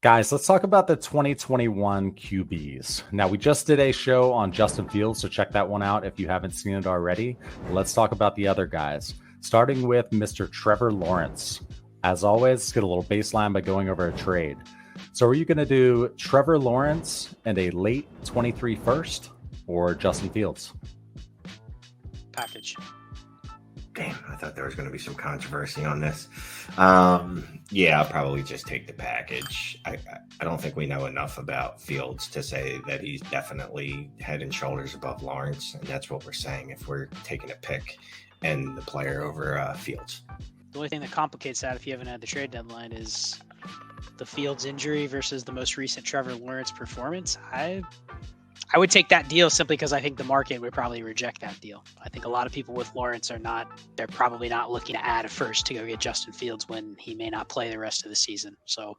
Guys, let's talk about the 2021 QBs. Now, we just did a show on Justin Fields, so check that one out if you haven't seen it already. Let's talk about the other guys, starting with Mr. Trevor Lawrence. As always, let's get a little baseline by going over a trade. So are you going to do Trevor Lawrence and a late 23 first or Justin Fields? Package. Damn, I thought there was going to be some controversy on this. Yeah, I'll probably just take the package. I don't think we know enough about Fields to say that he's definitely head and shoulders above Lawrence, and that's what we're saying if we're taking a pick and the player over Fields. The only thing that complicates that, if you haven't had the trade deadline, is the Fields injury versus the most recent Trevor Lawrence performance. I would take that deal simply because I think the market would probably reject that deal. I think a lot of people with Lawrence they're probably not looking to add a first to go get Justin Fields when he may not play the rest of the season. So,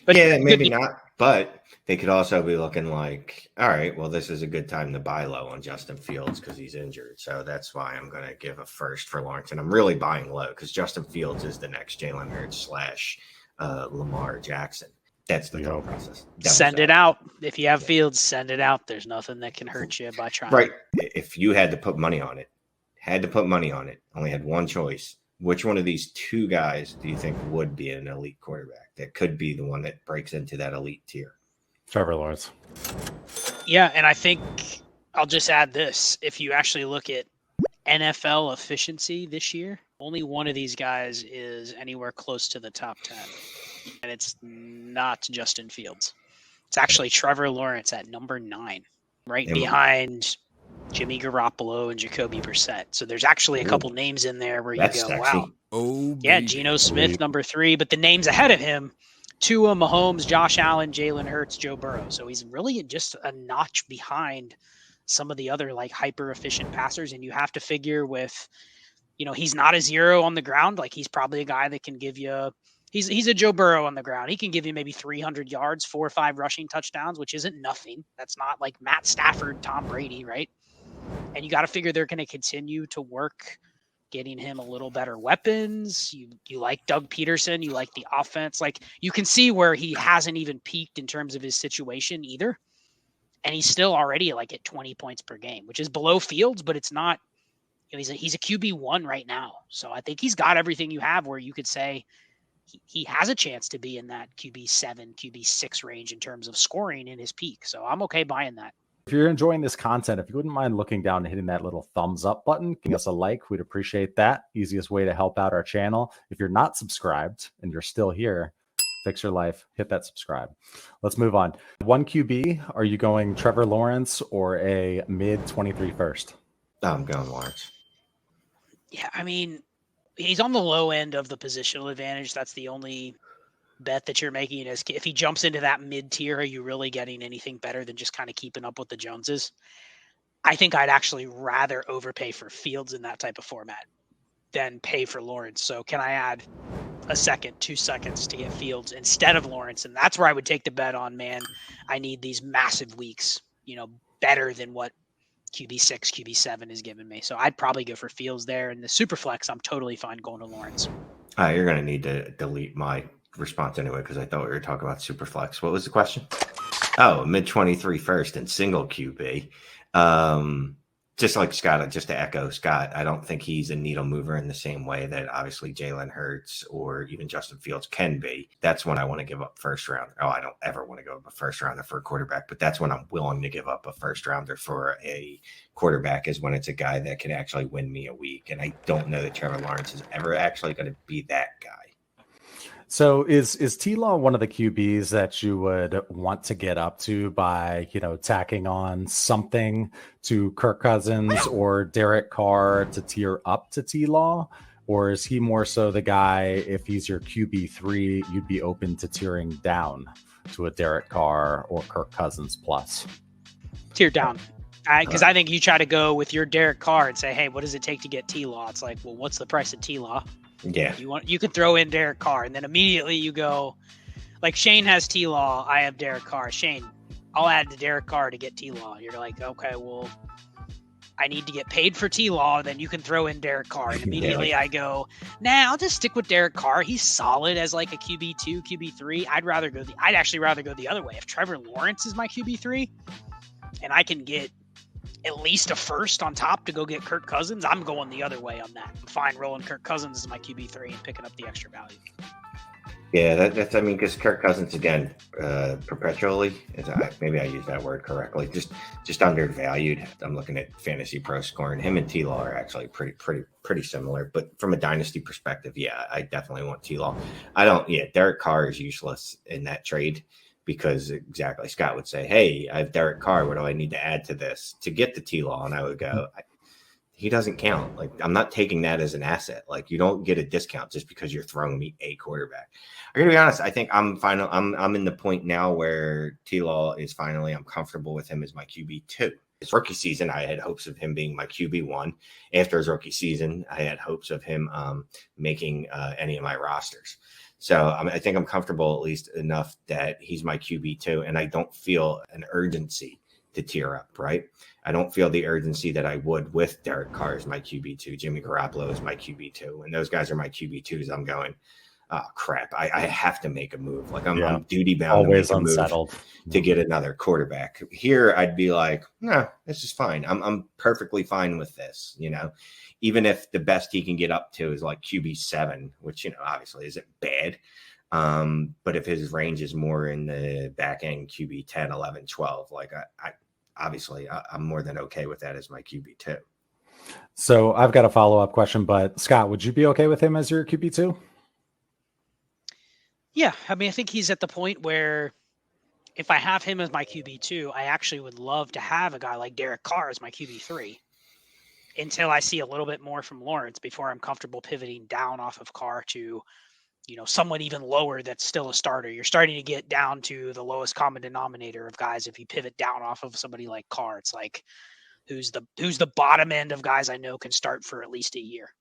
but yeah, maybe not. But they could also be looking like, all right, well, this is a good time to buy low on Justin Fields because he's injured. So that's why I'm going to give a first for Lawrence. And I'm really buying low because Justin Fields is the next Jalen Hurts / Lamar Jackson. That's the thought process. Send it out. If you have Fields, send it out. There's nothing that can hurt you by trying. Right. If you had to put money on it, only had one choice, which one of these two guys do you think would be an elite quarterback that could be the one that breaks into that elite tier? Trevor Lawrence. Yeah, and I think I'll just add this. If you actually look at NFL efficiency this year, only one of these guys is anywhere close to the top 10. And it's not Justin Fields. It's actually Trevor Lawrence at number 9, right behind Jimmy Garoppolo and Jacoby Brissett. So there's actually a couple names in there where you go, sexy. wow. Oh, yeah, Geno Smith, number 3. But the names ahead of him, Tua, Mahomes, Josh Allen, Jalen Hurts, Joe Burrow. So he's really just a notch behind some of the other like hyper efficient passers. And you have to figure with, he's not a zero on the ground. Like he's probably a guy that can give you He's a Joe Burrow on the ground. He can give you maybe 300 yards, 4 or 5 rushing touchdowns, which isn't nothing. That's not like Matt Stafford, Tom Brady, right? And you got to figure they're going to continue to work getting him a little better weapons. You like Doug Peterson. You like the offense. Like you can see where he hasn't even peaked in terms of his situation either. And he's still already like at 20 points per game, which is below Fields, but it's not, he's a QB1 right now. So I think he's got everything you have where you could say, he has a chance to be in that QB7, QB6 range in terms of scoring in his peak. So I'm okay buying that. If you're enjoying this content, if you wouldn't mind looking down and hitting that little thumbs up button, giving us a like, we'd appreciate that. Easiest way to help out our channel. If you're not subscribed and you're still here, fix your life, hit that subscribe. Let's move on. 1 QB, are you going Trevor Lawrence or a mid 23 first? I'm going Lawrence. Yeah, I mean, he's on the low end of the positional advantage. That's the only bet that you're making is if he jumps into that mid tier, are you really getting anything better than just kind of keeping up with the Joneses? I think I'd actually rather overpay for Fields in that type of format than pay for Lawrence. So can I add a second, 2 seconds to get Fields instead of Lawrence? And that's where I would take the bet on, man, I need these massive weeks, better than what QB6, QB7 is giving me. So I'd probably go for Fields there. And the super flex, I'm totally fine going to Lawrence. You're going to need to delete my response anyway, because I thought we were talking about super flex. What was the question? Oh, mid 23 first and single QB. Just like Scott, just to echo Scott, I don't think he's a needle mover in the same way that obviously Jalen Hurts or even Justin Fields can be. That's when I want to give up first round. Oh, I don't ever want to go up a first rounder for a quarterback, but that's when I'm willing to give up a first rounder for a quarterback, is when it's a guy that can actually win me a week. And I don't know that Trevor Lawrence is ever actually going to be that guy. So is T-Law one of the QBs that you would want to get up to by, tacking on something to Kirk Cousins or Derek Carr to tier up to T-Law? Or is he more so the guy, if he's your QB3, you'd be open to tearing down to a Derek Carr or Kirk Cousins plus? Tier down. Because I think you try to go with your Derek Carr and say, hey, what does it take to get T-Law? It's like, well, what's the price of T-Law? Yeah. You can throw in Derek Carr, and then immediately you go, like Shane has T-Law, I have Derek Carr. Shane, I'll add the Derek Carr to get T-Law. You're like, okay, well, I need to get paid for T-Law, then you can throw in Derek Carr. And immediately Yeah. I go, nah, I'll just stick with Derek Carr. He's solid as like a QB2, QB3. I'd actually rather go the other way. If Trevor Lawrence is my QB3 and I can get at least a first on top to go get Kirk Cousins, I'm going the other way on that. I'm fine rolling Kirk Cousins as my QB3 and picking up the extra value. Yeah, that's, I mean, because Kirk Cousins, again, perpetually, maybe I use that word correctly, just undervalued. I'm looking at Fantasy Pro Score, and him and T-Law are actually pretty similar. But from a dynasty perspective, yeah, I definitely want T-Law. Derek Carr is useless in that trade because exactly, Scott would say, hey, I have Derek Carr. What do I need to add to this to get the T-Law? And I would go, he doesn't count. Like, I'm not taking that as an asset. Like, you don't get a discount just because you're throwing me a quarterback. I'm gonna be honest. I think I'm in the point now where T-Law is finally. I'm comfortable with him as my QB2. His rookie season, I had hopes of him being my QB1. After his rookie season, I had hopes of him making any of my rosters. So I think I'm comfortable at least enough that he's my QB2, and I don't feel an urgency to tier up, right? I don't feel the urgency that I would with Derek Carr as my QB2. Jimmy Garoppolo is my QB2. And those guys are my QB2s. I'm going, oh, crap. I have to make a move. Like, I'm duty bound always to make a unsettled move to get another quarterback. Here, I'd be like, no, this is fine. I'm perfectly fine with this, even if the best he can get up to is like QB7, which, obviously isn't bad. But if his range is more in the back end QB 10, 11, 12, like I'm more than okay with that as my QB2. So I've got a follow-up question, but Scott, would you be okay with him as your QB2? Yeah. I mean, I think he's at the point where if I have him as my QB2, I actually would love to have a guy like Derek Carr as my QB3 until I see a little bit more from Lawrence before I'm comfortable pivoting down off of Carr to, someone even lower that's still a starter. You're starting to get down to the lowest common denominator of guys. If you pivot down off of somebody like Carr, it's like, who's the bottom end of guys I know can start for at least a year.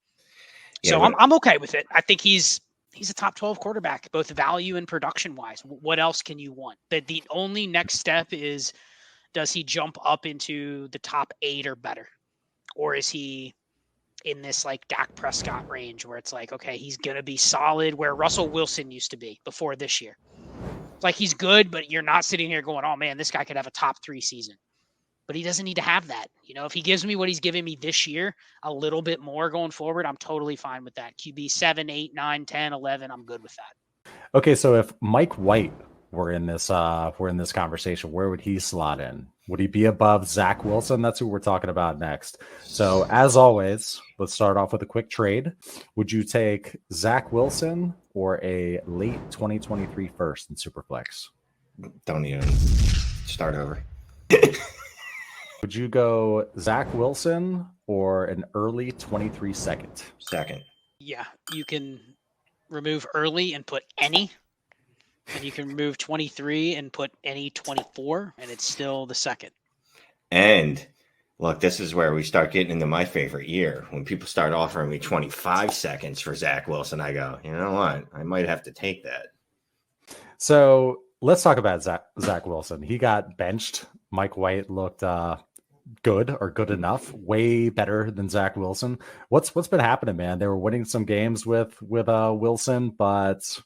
So I'm okay with it. I think he's a top 12 quarterback, both value and production wise. What else can you want? The only next step is, does he jump up into the top 8 or better? Or is he in this like Dak Prescott range where it's like, okay, he's going to be solid where Russell Wilson used to be before this year. Like, he's good, but you're not sitting here going, oh man, this guy could have a top 3 season. But he doesn't need to have that. If he gives me what he's giving me this year, a little bit more going forward, I'm totally fine with that. QB 7, 8, 9, 10, 11, I'm good with that. Okay, so if Mike White were in this conversation, where would he slot in? Would he be above Zach Wilson? That's who we're talking about next. So as always, let's start off with a quick trade. Would you take Zach Wilson or a late 2023 first in Superflex? Don't even start over. Would you go Zach Wilson or an early 23 second? Second. Yeah, you can remove early and put any. And you can remove 23 and put any 24, and it's still the second. And look, this is where we start getting into my favorite year. When people start offering me 25 seconds for Zach Wilson, I go, you know what? I might have to take that. So let's talk about Zach Wilson. He got benched. Mike White looked good or good enough, way better than Zach Wilson. What's been happening, man? They were winning some games with Wilson, but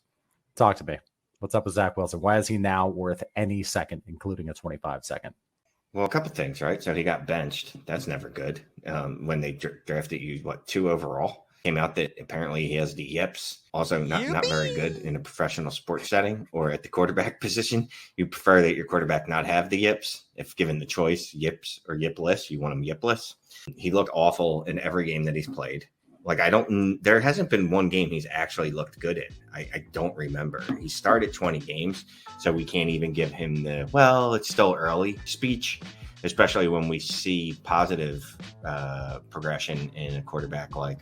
talk to me. What's up with Zach Wilson? Why is he now worth any second, including a 25 second? Well, a couple things, right? So he got benched. That's never good. When they drafted you, 2 overall? Came out that apparently he has the yips. Also, not very good in a professional sports setting or at the quarterback position. You prefer that your quarterback not have the yips. If given the choice, yips or yipless, you want him yipless. He looked awful in every game that he's played. Like, there hasn't been one game he's actually looked good in. I don't remember. He started 20 games, so we can't even give him it's still early speech, especially when we see positive progression in a quarterback like,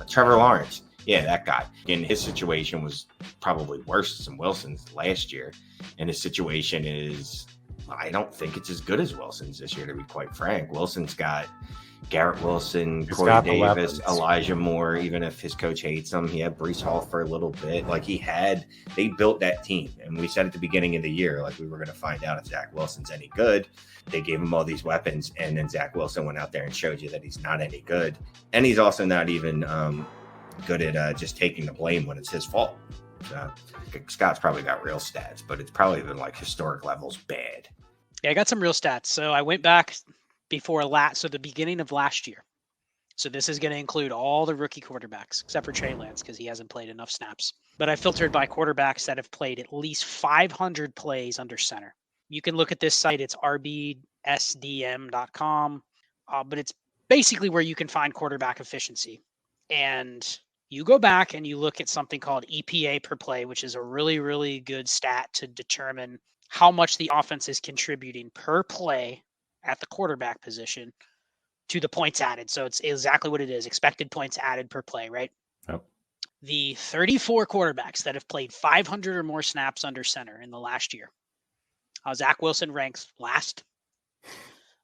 Trevor Lawrence. Yeah, that guy. And his situation was probably worse than Wilson's last year. And his situation is I don't think it's as good as Wilson's this year, to be quite frank. Wilson's got Garrett Wilson, Corey Davis, Elijah Moore. Even if his coach hates him, he had Breece Hall for a little bit. Like they built that team. And we said at the beginning of the year, like we were going to find out if Zach Wilson's any good. They gave him all these weapons. And then Zach Wilson went out there and showed you that he's not any good. And he's also not even good at just taking the blame when it's his fault. So Scott's probably got real stats, but it's probably been like historic levels bad. Yeah, I got some real stats. So I went back before the beginning of last year. So this is going to include all the rookie quarterbacks, except for Trey Lance, because he hasn't played enough snaps. But I filtered by quarterbacks that have played at least 500 plays under center. You can look at this site. It's rbsdm.com, but it's basically where you can find quarterback efficiency. And you go back and you look at something called EPA per play, which is a really, really good stat to determine how much the offense is contributing per play at the quarterback position to the points added. So it's exactly what it is, expected points added per play, right? Yep. The 34 quarterbacks that have played 500 or more snaps under center in the last year, Zach Wilson ranks last.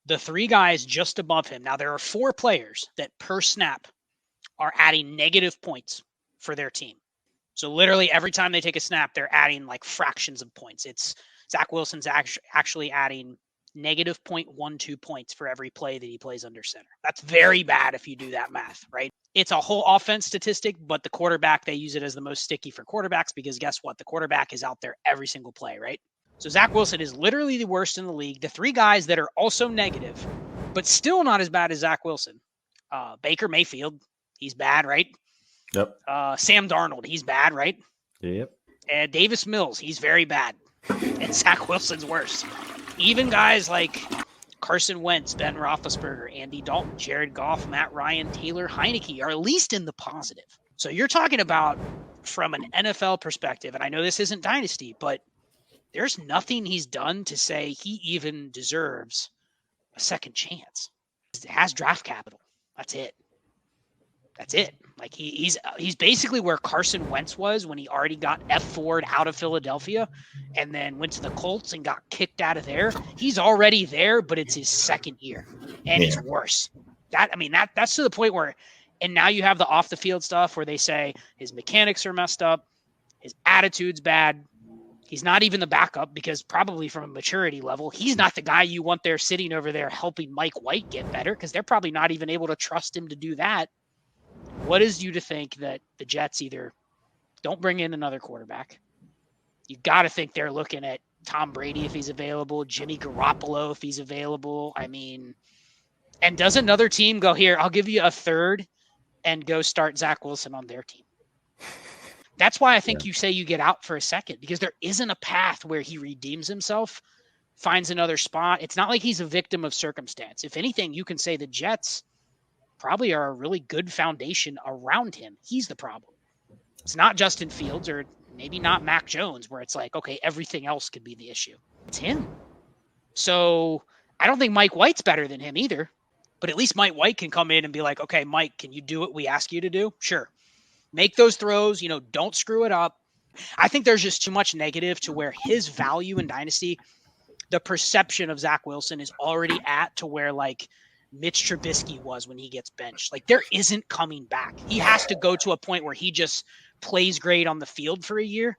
The three guys just above him. Now, there are 4 players that per snap are adding negative points for their team. So literally every time they take a snap, they're adding like fractions of points. It's Zach Wilson's actually adding negative 0.12 points for every play that he plays under center. That's very bad if you do that math, right? It's a whole offense statistic, but the quarterback, they use it as the most sticky for quarterbacks because guess what? The quarterback is out there every single play, right? So Zach Wilson is literally the worst in the league. The 3 guys that are also negative, but still not as bad as Zach Wilson. Baker Mayfield, he's bad, right? Yep. Sam Darnold, he's bad, right? Yep. And Davis Mills, he's very bad. And Zach Wilson's worse. Even guys like Carson Wentz, Ben Roethlisberger, Andy Dalton, Jared Goff, Matt Ryan, Taylor Heineke are at least in the positive. So you're talking about from an NFL perspective, and I know this isn't Dynasty, but there's nothing he's done to say he even deserves a second chance. He has draft capital. That's it. That's it. Like he's basically where Carson Wentz was when he already got F4'd out of Philadelphia and then went to the Colts and got kicked out of there. He's already there, but it's his second year and he's worse. That's to the point where, and now you have the off the field stuff where they say his mechanics are messed up. His attitude's bad. He's not even the backup because probably from a maturity level, he's not the guy you want there sitting over there helping Mike White get better because they're probably not even able to trust him to do that. What is you to think that the Jets either don't bring in another quarterback? You got to think they're looking at Tom Brady if he's available, Jimmy Garoppolo if he's available. I mean, and does another team go, here, I'll give you a third and go start Zach Wilson on their team? That's why I think you say you get out for a second because there isn't a path where he redeems himself, finds another spot. It's not like he's a victim of circumstance. If anything, you can say the Jets probably are a really good foundation around him. He's the problem. It's not Justin Fields or maybe not Mac Jones where it's like, okay, everything else could be the issue. It's him. So I don't think Mike White's better than him either, but at least Mike White can come in and be like, okay, Mike, can you do what we ask you to do? Sure. Make those throws, don't screw it up. I think there's just too much negative to where his value in Dynasty, the perception of Zach Wilson is already at to where like Mitch Trubisky was when he gets benched. Like there isn't coming back. He has to go to a point where he just plays great on the field for a year.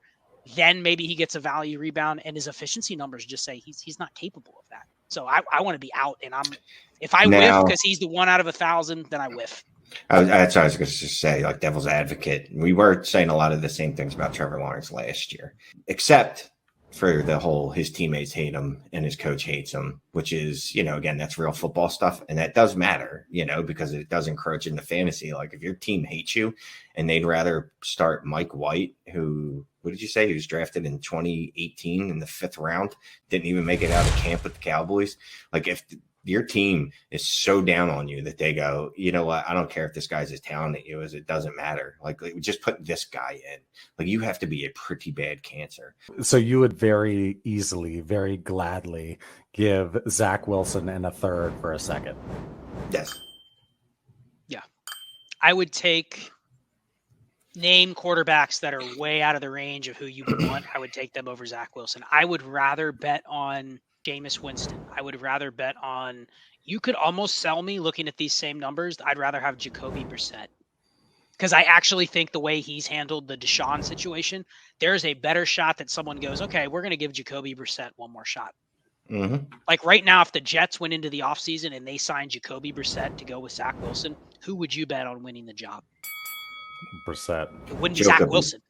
Then maybe he gets a value rebound and his efficiency numbers just say he's not capable of that. So I want to be out and if I whiff because he's the 1 out of 1,000, then I whiff. That's what I was going to say, like devil's advocate. We were saying a lot of the same things about Trevor Lawrence last year, except for the whole his teammates hate him and his coach hates him, which is, again, that's real football stuff. And that does matter, because it does encroach into fantasy. Like if your team hates you and they'd rather start Mike White, who, what did you say? He was drafted in 2018 in the 5th round, didn't even make it out of camp with the Cowboys. Like if your team is so down on you that they go, you know what? I don't care if this guy's as talented as you is. It doesn't matter. Like just put this guy in. Like you have to be a pretty bad cancer. So you would very easily, very gladly give Zach Wilson and a third for a second. Yes. Yeah. I would name quarterbacks that are way out of the range of who you would want. I would take them over Zach Wilson. I would rather bet on Jameis Winston. I would rather bet on. You could almost sell me looking at these same numbers. I'd rather have Jacoby Brissett. Because I actually think the way he's handled the Deshaun situation, there's a better shot that someone goes, okay, we're going to give Jacoby Brissett one more shot. Mm-hmm. Like right now, if the Jets went into the offseason and they signed Jacoby Brissett to go with Zach Wilson, who would you bet on winning the job? Brissett. It wouldn't be Zach Wilson.